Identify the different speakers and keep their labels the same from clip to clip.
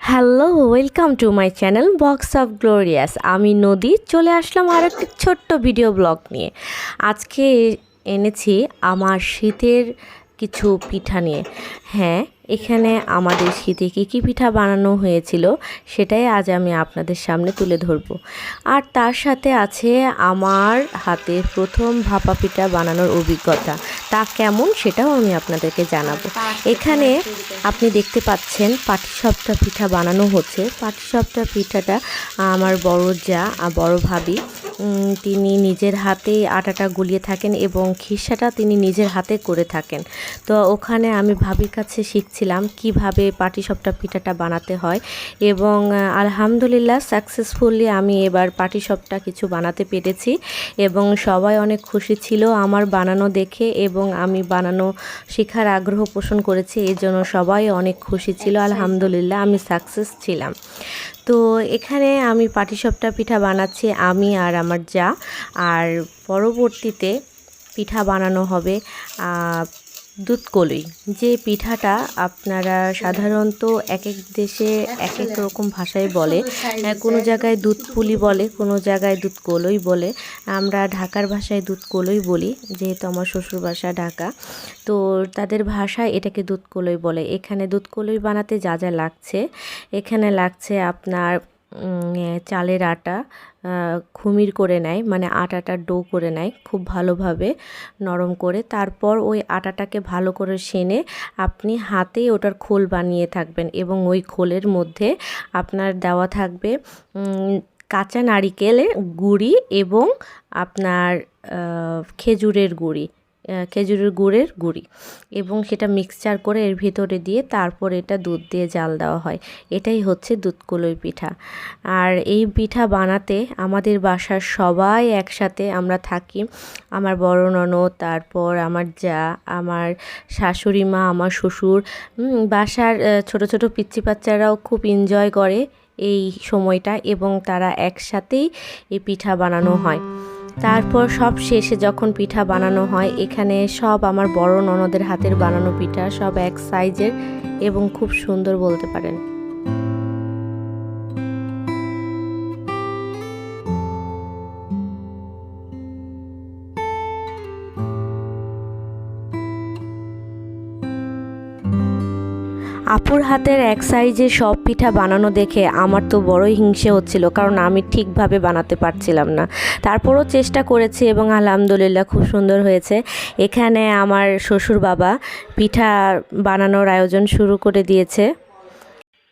Speaker 1: Hello, welcome to my channel box of glorious. আমি নদী চলে আসলাম আর একটি ছোট্ট ভিডিও ব্লগ নিয়ে। আজকে এনেছি আমার শীতের কিছু পিঠা নিয়ে। হ্যাঁ, এখানে আমাদের শীতে কী পিঠা বানানো হয়েছিল সেটাই আজ আমি আপনাদের সামনে তুলে ধরব। আর তার সাথে আছে আমার হাতের প্রথম ভাপা পিঠা বানানোর অভিজ্ঞতা, তা কেমন সেটাও আমি আপনাদেরকে জানাবো। এখানে আপনি দেখতে পাচ্ছেন পাটিসাপটা পিঠা বানানো হচ্ছে। পাটিসাপটা পিঠাটা আমার বড় যা বড় ভাবি তিনি নিজের হাতেই আটাটা গুলিয়ে থাকেন এবং খিসাটা তিনি নিজের হাতে করে থাকেন। তো ওখানে আমি ভাবির কাছে শিখছিলাম কিভাবে পাটিসাপটা পিঠাটা বানাতে হয় এবং আলহামদুলিল্লাহ সাকসেসফুলি আমি এবার পাটিসাপটা কিছু বানাতে পেরেছি এবং সবাই অনেক খুশি ছিল আমার বানানো দেখে এবং আমি বানানো শেখার আগ্রহ পোষণ করেছি, এই জন্য সবাই অনেক খুশি ছিল। আলহামদুলিল্লাহ আমি সাকসেস ছিলাম। তো এখানে আমি পাটিসাপটা পিঠা বানাচ্ছি আমি আর আমার যা, আর পরবর্তীতে পিঠা বানানো হবে দুধ কলই। যে পিঠাটা আপনারা সাধারণত এক এক দেশে এক এক রকম ভাষায় বলে, কোনো জায়গায় দুধ পুলি বলে, কোনো জায়গায় দুধ কলই বলে। আমরা ঢাকার ভাষায় দুধ কলই বলি, যেহেতু আমার শ্বশুর বাসা ঢাকা, তো তাদের ভাষায় এটাকে দুধ কলই বলে। এখানে দুধ কলই বানাতে যা যা লাগছে, এখানে লাগছে আপনার চালের আটা খুমির করে নেয়, মানে আটাটা ডো করে নেয় খুব ভালোভাবে নরম করে। তারপর ওই আটাটাকে ভালো করে সেনে আপনি হাতেই ওটার খোল বানিয়ে থাকবেন এবং ওই খোলের মধ্যে আপনার দেওয়া থাকবে কাঁচা নারিকেলের গুঁড়ি এবং আপনার খেজুরের গুড়ের গুঁড়ি এবং সেটা মিক্সচার করে এর ভিতরে দিয়ে তারপর এটা দুধ দিয়ে জাল দেওয়া হয়। এটাই হচ্ছে দুধ কলই পিঠা। আর এই পিঠা বানাতে আমাদের বাসার সবাই একসাথে আমরা থাকি। আমার বড় ননদ, তারপর আমার যা, আমার শাশুড়ি মা, আমার শ্বশুর, বাসার ছোট ছোট পিচ্চি বাচ্চারাও খুব এনজয় করে এই সময়টা এবং তারা একসাথেই এই পিঠা বানানো হয়। তারপর সব শেষে যখন পিঠা বানানো হয়, এখানে সব আমার বড় ননদের হাতের বানানো পিঠা, সব এক সাইজের এবং খুব সুন্দর বলতে পারেন। আপুর হাতের এক সাইজে সব পিঠা বানানো দেখে আমার তো বড়ই হিংসে হচ্ছিল, কারণ আমি ঠিকভাবে বানাতে পারছিলাম না। তারপরও চেষ্টা করেছি এবং আলহামদুলিল্লাহ খুব সুন্দর হয়েছে। এখানে আমার শ্বশুর বাবা পিঠা বানানোর আয়োজন শুরু করে দিয়েছে।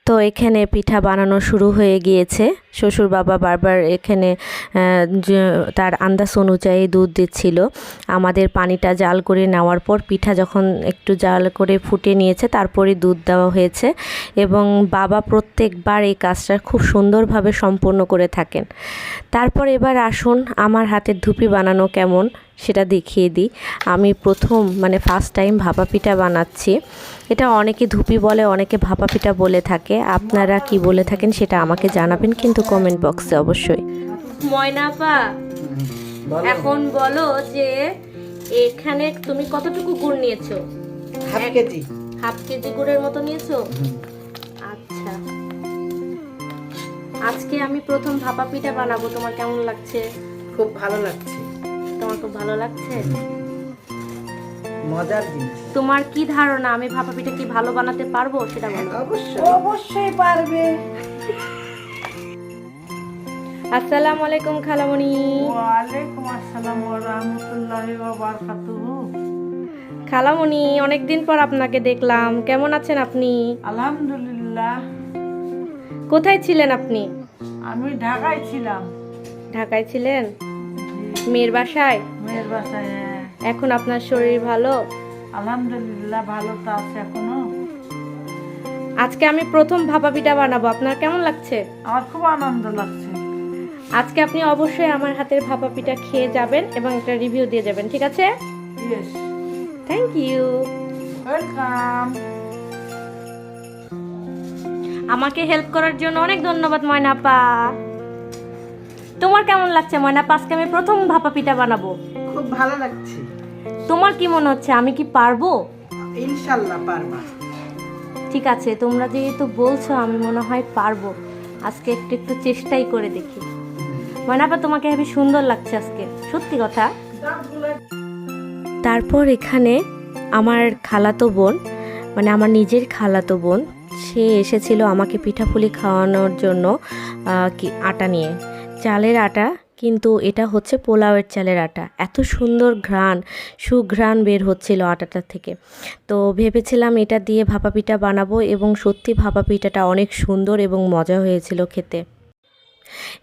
Speaker 1: তো এখানে পিঠা বানানো শুরু হয়ে গিয়েছে। শ্বশুর বাবা বারবার এখানে তার আন্দাজ অনুযায়ী দুধ দিচ্ছিল। আমাদের পানিটা জাল করে নেওয়ার পর পিঠা যখন একটু জাল করে ফুটে নিয়েছে তারপরে দুধ দেওয়া হয়েছে এবং বাবা প্রত্যেকবার এই কাজটা খুব সুন্দরভাবে সম্পন্ন করে থাকেন। তারপর এবার আসুন আমার হাতের ধুপি বানানো কেমন সেটা দেখিয়ে দিই। আমি ফার্স্ট টাইম ভাপা পিঠা বানাচ্ছি। এটা অনেকে ধুপি বলে, অনেকে ভাপা পিঠা বলে থাকে। আপনারা কি বলে থাকেন সেটা আমাকে জানাবেন কিন্তু কমেন্ট বক্সে অবশ্যই। ময়নাপা, এখন বলো যে এখানে তুমি কতটুকু গুড় নিয়েছো? হাফ কেজি গুড়ের মতো নিয়েছো? আচ্ছা, আজকে আমি প্রথম ভাপা পিঠা বানাবো। তোমার কেমন লাগছে?
Speaker 2: খুব ভালো লাগছে।
Speaker 1: তোমার খুব ভালো লাগছে?
Speaker 2: মজার জিনিস।
Speaker 1: তোমার কি ধারণা আমি ভাপা পিঠা কি ভালো বানাতে পারবো সেটা বলো।
Speaker 2: অবশ্যই পারবে।
Speaker 1: আসসালামু আলাইকুম খালামণি।
Speaker 2: ওয়া আলাইকুম আসসালাম ওয়া রাহমাতুল্লাহি ওয়া বারাকাতুহু।
Speaker 1: খালামণি, অনেকদিন পর আপনাকে দেখলাম, কেমন আছেন আপনি?
Speaker 2: আলহামদুলিল্লাহ।
Speaker 1: কোথায় ছিলেন আপনি?
Speaker 2: আমি ঢাকায় ছিলাম।
Speaker 1: ঢাকায় ছিলেন? মেয়ের বাসায়?
Speaker 2: মেয়ের বাসায়।
Speaker 1: এখন আপনার শরীর ভালো?
Speaker 2: আলহামদুলিল্লাহ, ভালো তো আছে এখনো।
Speaker 1: আজকে আমি প্রথম ভাপা পিঠা বানাবো, আপনার কেমন লাগছে?
Speaker 2: আমার খুব আনন্দ লাগছে।
Speaker 1: আজকে আপনি অবশ্যই আমার হাতের ভাপা পিঠা খেয়ে যাবেন এবং একটা রিভিউ দিয়ে যাবেন, ঠিক আছে?
Speaker 2: ইয়েস।
Speaker 1: Thank you.
Speaker 2: ওয়েলকাম।
Speaker 1: আমাকে হেল্প করার জন্য অনেক ধন্যবাদ ময়নাপা। তোমার কেমন লাগছে ময়নাপা? আজকে আমি প্রথম ভাপা পিঠা বানাবো।
Speaker 2: খুব ভালো লাগছে।
Speaker 1: তোমার কি মনে হচ্ছে আমি কি পারবো?
Speaker 2: ইনশাআল্লাহ পারবা।
Speaker 1: ঠিক আছে, তোমরা যেহেতু বলছো আমি মনে হয় পারবো। আজকে একটু একটু চেষ্টাই করে দেখি। ময়নাপা, তোমাকে হেবি সুন্দর লাগছে আজকে, সত্যি কথা। তারপর এখানে আমার খালাতো বোন, মানে আমার নিজের খালাতো বোন, সে এসেছিল আমাকে পিঠাপুলি খাওয়ানোর জন্য কি আটা নিয়ে, চালের আটা, কিন্তু এটা হচ্ছে পোলাওয়ের চালের আটা। এত সুন্দর সুঘ্রাণ বের হচ্ছিল আটাটা থেকে। তো ভেবেছিলাম এটা দিয়ে ভাপা পিঠা বানাবো, এবং সত্যি ভাপা পিঠাটা অনেক সুন্দর এবং মজা হয়েছিল খেতে।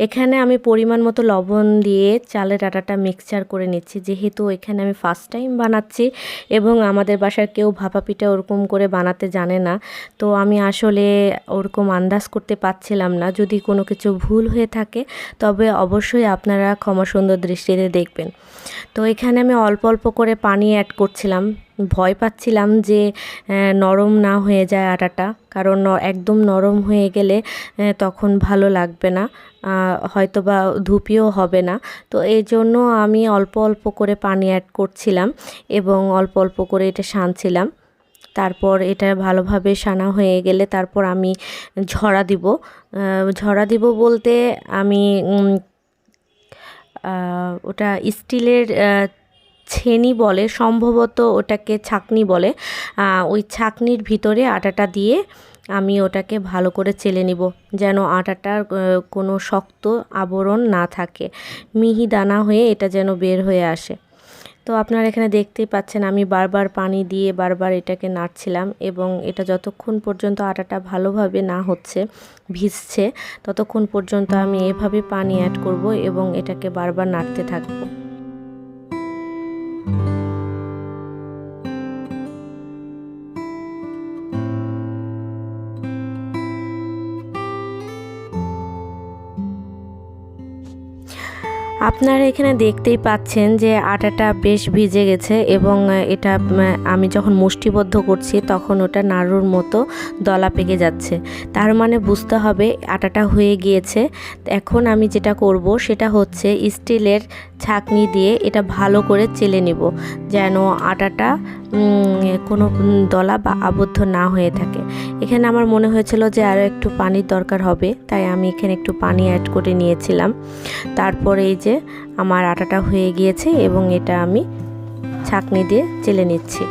Speaker 1: এখানে আমি পরিমাণ মতো লবণ দিয়ে চালের আটাটা মিক্সচার করে নিচ্ছি, যেহেতু এখানে আমি ফার্স্ট টাইম বানাচ্ছি এবং আমাদের বাসার কেউ ভাপা পিঠা ওরকম করে বানাতে জানে না। তো আমি আসলে ওরকম আন্দাজ করতে পারছিলাম না। যদি কোনো কিছু ভুল হয়ে থাকে তবে অবশ্যই আপনারা ক্ষমা সুন্দর দৃষ্টিতে দেখবেন। তো এখানে আমি অল্প অল্প করে পানি অ্যাড করছিলাম। ভয় পাচ্ছিলাম যে নরম না হয়ে যায় আটাটা, কারণ একদম নরম হয়ে গেলে তখন ভালো লাগবে না, হয়তো বা ধুপিও হবে না। তো এই জন্য আমি অল্প অল্প করে পানি অ্যাড করছিলাম এবং অল্প অল্প করে এটা সানছিলাম। তারপর এটা ভালোভাবে সানা হয়ে গেলে তারপর আমি ঝরা দিব বলতে আমি ওটা স্টিলের ছেনি বলে, সম্ভবত ওটাকে ছাঁকনি বলে। ওই ছাঁকনির ভিতরে আটাটা দিয়ে আমি ওটাকে ভালো করে চেলে নিব, যেন আটাটার কোনো শক্ত আবরণ না থাকে, মিহি দানা হয়ে এটা যেন বের হয়ে আসে। তো আপনারা এখানে দেখতেই পাচ্ছেন আমি বারবার পানি দিয়ে বারবার এটাকে নাড়ছিলাম, এবং এটা যতক্ষণ পর্যন্ত আটাটা ভালোভাবে না হচ্ছে, ভিজছে, ততক্ষণ পর্যন্ত আমি এভাবে পানি অ্যাড করব এবং এটাকে বারবার নাড়তে থাকবো। আপনারা এখানে দেখতেই পাচ্ছেন যে আটাটা বেশ ভিজে গেছে, এবং এটা আমি যখন মুষ্টিবদ্ধ করছি তখন ওটা নাড়ুর মতো দলা পেকে যাচ্ছে, তার মানে বুঝতে হবে আটাটা হয়ে গিয়েছে। এখন আমি যেটা করব সেটা হচ্ছে স্টিলের ছাঁকনি দিয়ে এটা ভালো করে চেলে নিব, যেন আটাটা কোনো দলা বা আবদ্ধ না হয়ে থাকে। এখানে আমার মনে হয়েছিল যে আরও একটু পানির দরকার হবে, তাই আমি এখানে একটু পানি অ্যাড করে নিয়েছিলাম। তারপর এই যে আমার আটাটা হয়ে গিয়েছে এবং এটা আমি ছাঁকনি দিয়ে চেলে নিচ্ছি।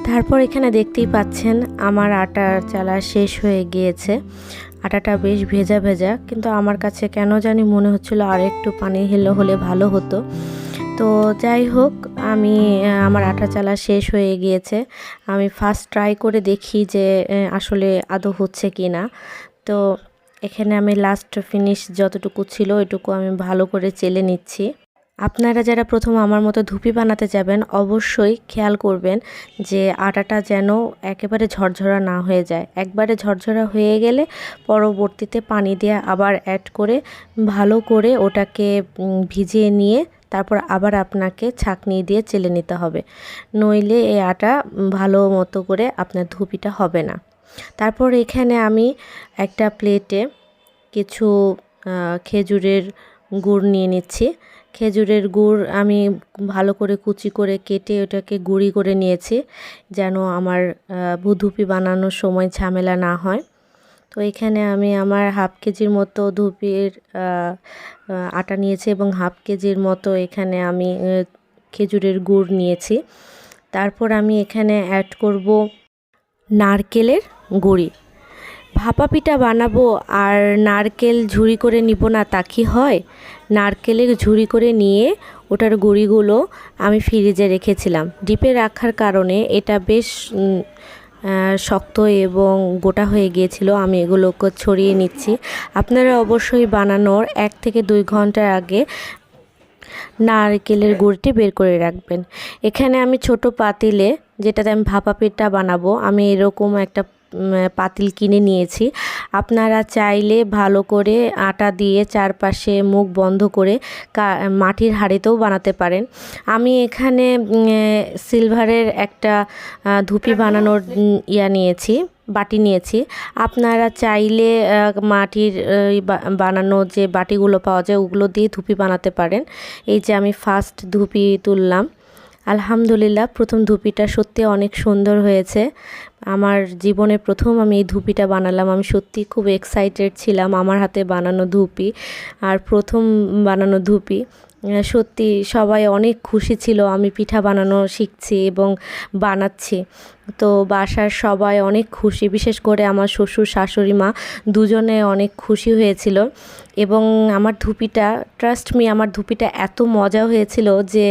Speaker 1: তারপর এখানে দেখতেই পাচ্ছেন আমার আটার চালা শেষ হয়ে গিয়েছে। আটাটা বেশ ভেজা ভেজা, কিন্তু আমার কাছে কেন জানি মনে হচ্ছিল আর একটু পানি হলে ভালো হতো। তো যাই হোক, আমার আটা চালা শেষ হয়ে গিয়েছে। আমি ফার্স্ট ট্রাই করে দেখি যে আসলে আদৌ হচ্ছে কি না। তো এখানে আমি লাস্ট ফিনিশ যতটুকু ছিল ওইটুকু আমি ভালো করে চেলে নিচ্ছি। আপনারা যারা প্রথম আমার মতো ধুপি বানাতে যাবেন অবশ্যই খেয়াল করবেন যে আটাটা যেন একেবারে ঝরঝরা না হয়ে যায়। একবারে ঝরঝরা হয়ে গেলে পরবর্তীতে পানি দিয়ে আবার অ্যাড করে ভালো করে ওটাকে ভিজিয়ে নিয়ে তারপর আবার আপনাকে ছাঁকনি দিয়ে চেলে নিতে হবে, নইলে এই আটা ভালো মতো করে আপনার ধুপিটা হবে না। তারপর এখানে আমি একটা প্লেটে কিছু খেজুরের গুড় নিয়ে নিচ্ছি। খেজুরের গুড় আমি ভালো করে কুচি করে কেটে ওটাকে গুঁড়ি করে নিয়েছি, যেন আমার ধুপি বানানোর সময় ঝামেলা না হয়। তো এখানে আমি আমার হাফ কেজির মতো ধুপির আটা নিয়েছি এবং হাফ কেজির মতো এখানে আমি খেজুরের গুড় নিয়েছি। তারপর আমি এখানে অ্যাড করব নারকেলের গুঁড়ি। ভাপা পিঠা বানাবো আর নারকেল ঝুরি করে নিব না, তা কি হয়? নারকেলের ঝুরি করে নিয়ে ওটার গুঁড়িগুলো আমি ফ্রিজে রেখেছিলাম। ডিপে রাখার কারণে এটা বেশ শক্ত এবং গোটা হয়ে গিয়েছিল। আমি এগুলোকে ছড়িয়ে নিচ্ছি। আপনারা অবশ্যই বানানোর 1 থেকে 2 ঘন্টা আগে নারকেলের গুড়টি বের করে রাখবেন। এখানে আমি ছোট পাতিলে, যেটাতে আমি ভাপা পিঠা বানাবো, আমি এরকম একটা পাতিল কিনে নিয়েছি। আপনারা চাইলে ভালো করে আটা দিয়ে চারপাশে মুখ বন্ধ করে মাটির হাঁড়িতেও বানাতে পারেন। আমি এখানে সিলভারের একটা ধুপি বানানোর বাটি নিয়েছি। আপনারা চাইলে মাটির বানানো যে বাটিগুলো পাওয়া যায় ওগুলো দিয়ে ধুপি বানাতে পারেন। এই যে আমি ফার্স্ট ধুপি তুললাম। আলহামদুলিল্লাহ, প্রথম ধুপিটা সত্যি অনেক সুন্দর হয়েছে। আমার জীবনে প্রথম আমি এই ধুপিটা বানালাম। আমি সত্যি খুব এক্সাইটেড ছিলাম। আমার হাতে বানানো ধুপি আর প্রথম বানানো ধুপি, সত্যি সবাই অনেক খুশি ছিল। আমি পিঠা বানানো শিখছি এবং বানাচ্ছি, তো বাসার সবাই অনেক খুশি। বিশেষ করে আমার শ্বশুর শাশুড়ি মা দুজনে অনেক খুশি হয়েছিল। এবং আমার ধুপিটা, ট্রাস্ট মি, আমার ধুপিটা এত মজা হয়েছিল যে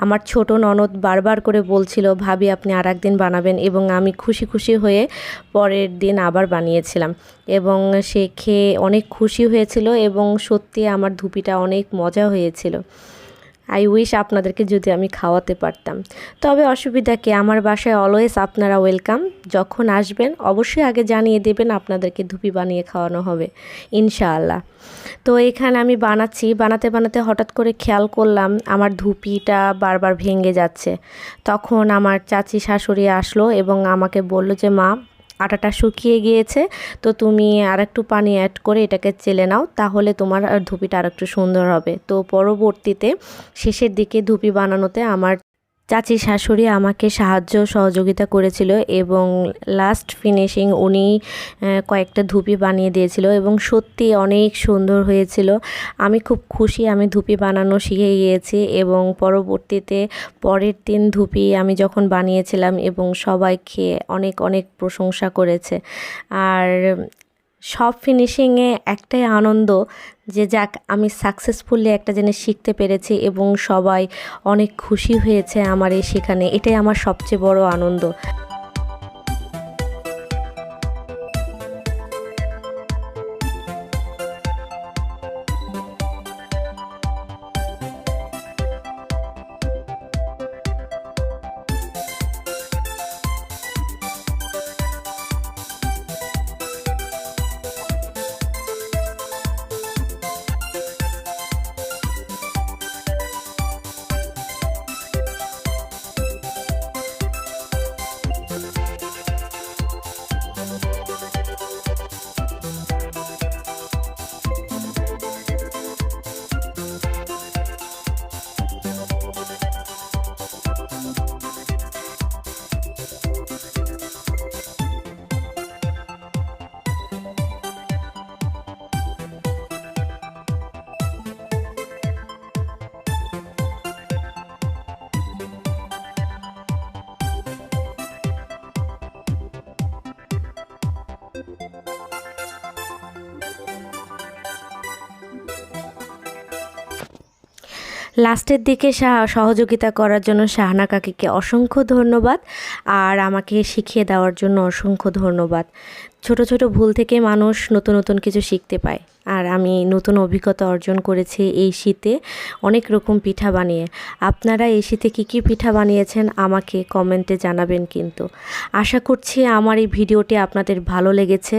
Speaker 1: আমার ছোট ননদ বারবার করে বলছিল, ভাবি আপনি আর একদিন বানাবেন। এবং আমি খুশি খুশি হয়ে পরের দিন আবার বানিয়েছিলাম এবং সে খেয়ে অনেক খুশি হয়েছিল এবং সত্যি আমার ধুপিটা অনেক মজা হয়েছিল। আই উইশ আপনাদেরকে যদি আমি খাওয়াতে পারতাম। তবে অসুবিধা কি, আমার বাসায় অলওয়েজ আপনারা ওয়েলকাম। যখন আসবেন অবশ্যই আগে জানিয়ে দেবেন, আপনাদেরকে ধুপি বানিয়ে খাওয়ানো হবে ইনশাআল্লাহ। তো এখানে আমি বানাতে বানাতে হঠাৎ করে খেয়াল করলাম আমার ধুপিটা বারবার ভেঙে যাচ্ছে। তখন আমার চাচি শাশুড়ি আসলো এবং আমাকে বলল যে মা, আটাটা শুকিয়ে গিয়েছে, তো তুমি আর একটু পানি অ্যাড করে এটাকে চেলে নাও, তাহলে তোমার ধুপিটা আর একটু সুন্দর হবে। তো পরবর্তীতে শেষের দিকে ধুপি বানানোতে আমার চাচি শাশুড়ি আমাকে সহযোগিতা করেছিল এবং লাস্ট ফিনিশিং উনি কয়েকটা ধুপি বানিয়ে দিয়েছিল এবং সত্যি অনেক সুন্দর হয়েছিল। আমি খুব খুশি, আমি ধুপি বানানো শিখে গিয়েছি। এবং পরবর্তীতে পরের দিন ধুপি আমি যখন বানিয়েছিলাম এবং সবাই খেয়ে অনেক অনেক প্রশংসা করেছে। আর সব ফিনিশিংয়ে একটাই আনন্দ যে যাক, আমি সাকসেসফুলি একটা জিনিস শিখতে পেরেছি এবং সবাই অনেক খুশি হয়েছে আমার এই শেখানে। এটাই আমার সবচেয়ে বড় আনন্দ। লাস্টের দিকে সহযোগিতা করার জন্য শাহানা কাকিকে অসংখ্য ধন্যবাদ, আর আমাকে শিখিয়ে দেওয়ার জন্য অসংখ্য ধন্যবাদ। ছোট ছোট ভুল থেকে মানুষ নতুন নতুন কিছু শিখতে পায়, আর আমি নতুন অভিজ্ঞতা অর্জন করেছি এই শীতে অনেক রকম পিঠা বানিয়ে। আপনারা এই শীতে কী কী পিঠা বানিয়েছেন আমাকে কমেন্টে জানাবেন। কিন্তু আশা করছি আমার এই ভিডিওটি আপনাদের ভালো লেগেছে।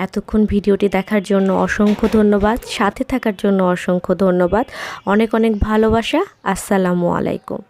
Speaker 1: এতক্ষণ ভিডিওটি দেখার জন্য অসংখ্য ধন্যবাদ, সাথে থাকার জন্য অসংখ্য ধন্যবাদ। অনেক অনেক ভালোবাসা। আসসালামু আলাইকুম।